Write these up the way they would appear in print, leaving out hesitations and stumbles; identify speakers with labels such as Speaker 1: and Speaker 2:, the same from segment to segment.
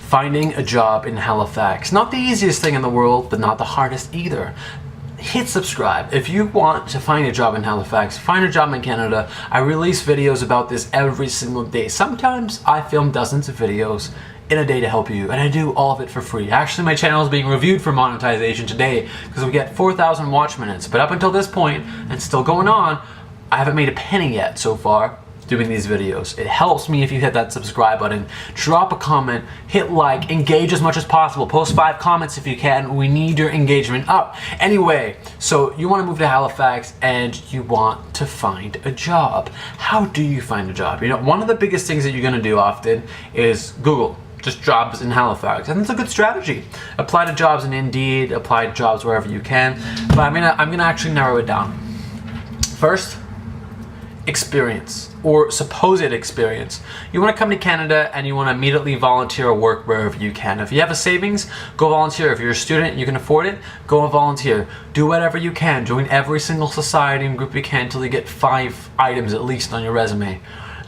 Speaker 1: Finding a job in Halifax. Not the easiest thing in the world, but not the hardest either. Hit subscribe. If you want to find a job in Halifax, find a job in Canada, I release videos about this every single day. Sometimes I film dozens of videos in a day to help you, and I do all of it for free. Actually, my channel is being reviewed for monetization today because we get 4,000 watch minutes. But up until this point, and still going on, I haven't made a penny yet so far doing these videos. It helps me if you hit that subscribe button, drop a comment, hit like, engage as much as possible, post 5 comments if you can. We need your engagement up. Anyway, so you want to move to Halifax and you want to find a job. How do you find a job? You know, one of the biggest things that you're going to do often is Google just jobs in Halifax, and it's a good strategy. Apply to jobs in Indeed, apply to jobs wherever you can, but I'm gonna actually narrow it down. First, experience or supposed experience. You want to come to Canada and you want to immediately volunteer or work wherever you can. If you have a savings, go volunteer. If you're a student and you can afford it, go and volunteer. Do whatever you can. Join every single society and group you can until you get 5 items at least on your resume.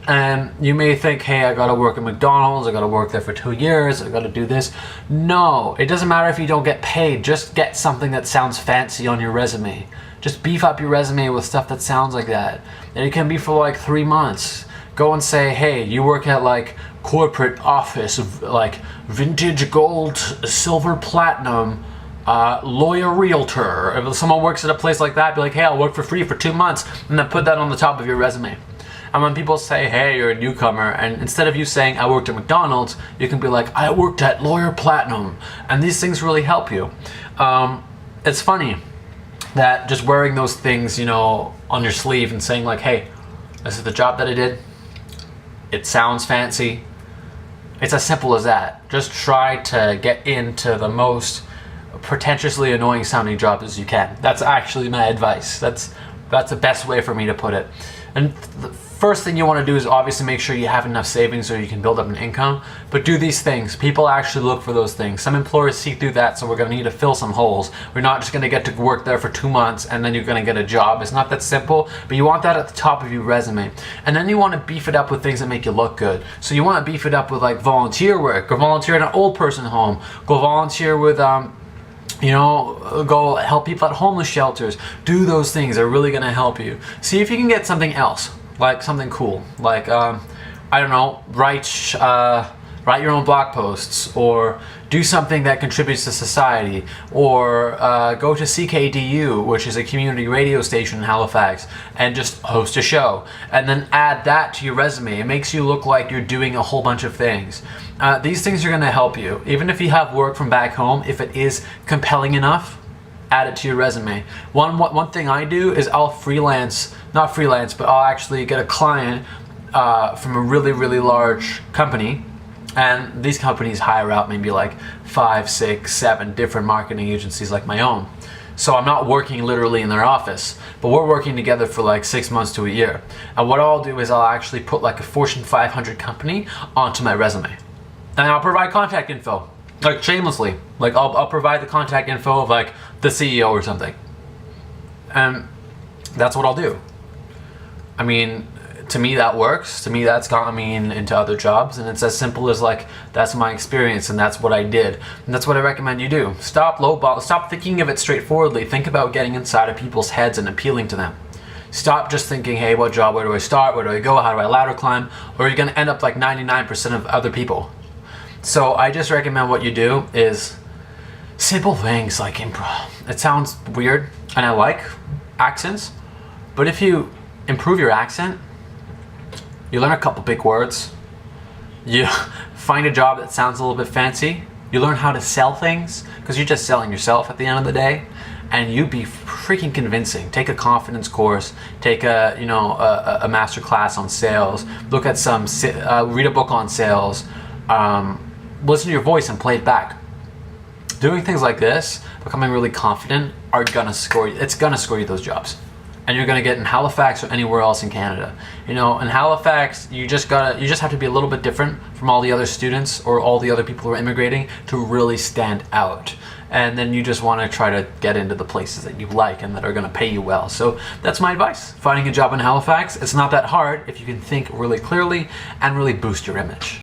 Speaker 1: And you may think, hey, I gotta work at McDonald's, I gotta work there for 2 years, I gotta do this. No, it doesn't matter if you don't get paid. Just get something that sounds fancy on your resume. Just beef up your resume with stuff that sounds like that. And it can be for like 3 months. Go and say, hey, you work at like corporate office of like vintage gold, silver, platinum, lawyer, realtor. If someone works at a place like that, be like, hey, I'll work for free for 2 months, and then put that on the top of your resume. And when people say, hey, you're a newcomer, and instead of you saying, I worked at McDonald's, you can be like, I worked at Lawyer Platinum. And these things really help you. It's funny that just wearing those things, you know, on your sleeve and saying like, hey, this is the job that I did. It sounds fancy. It's as simple as that. Just try to get into the most pretentiously annoying sounding job as you can. That's actually my advice. That's the best way for me to put it. And the first thing you want to do is obviously make sure you have enough savings so you can build up an income. But do these things. People actually look for those things. Some employers see through that, so we're going to need to fill some holes. We're not just going to get to work there for 2 months and then you're going to get a job. It's not that simple, but you want that at the top of your resume. And then you want to beef it up with things that make you look good. So you want to beef it up with like volunteer work. Go volunteer in an old person home. Go volunteer with you know, go help people at homeless shelters. Do those things. They're really going to help you. See if you can get something else, like something cool, like I don't know, write your own blog posts, or do something that contributes to society, or go to CKDU, which is a community radio station in Halifax, and just host a show, and then add that to your resume. It makes you look like you're doing a whole bunch of things. These things are going to help you. Even if you have work from back home, if it is compelling enough, add it to your resume. One thing I do is I'll not freelance, but I'll actually get a client from a really, really large company. And these companies hire out maybe like 5, 6, 7 different marketing agencies like my own. So I'm not working literally in their office, but we're working together for like 6 months to a year. And what I'll do is I'll actually put like a Fortune 500 company onto my resume. And I'll provide contact info, like shamelessly. Like I'll provide the contact info of like the CEO or something. And that's what I'll do. I mean, to me that works. To me that's gotten me into other jobs, and it's as simple as like, that's my experience and that's what I did, and that's what I recommend you do. Stop thinking of it straightforwardly. Think about getting inside of people's heads and appealing to them. Stop just thinking, hey, what job, where do I start, where do I go, how do I ladder climb, or you're gonna end up like 99% of other people. So I just recommend what you do is simple things like improv. It sounds weird, and I like accents, but if you improve your accent, you learn a couple big words, you find a job that sounds a little bit fancy, you learn how to sell things, because you're just selling yourself at the end of the day, and you be freaking convincing. Take a confidence course, take a master class on sales, look at read a book on sales, listen to your voice and play it back. Doing things like this, becoming really confident, are gonna score you. It's gonna score you those jobs. And you're gonna get in Halifax or anywhere else in Canada. You know, in Halifax, you just have to be a little bit different from all the other students or all the other people who are immigrating to really stand out. And then you just want to try to get into the places that you like and that are going to pay you well. So that's my advice. Finding a job in Halifax, it's not that hard if you can think really clearly and really boost your image.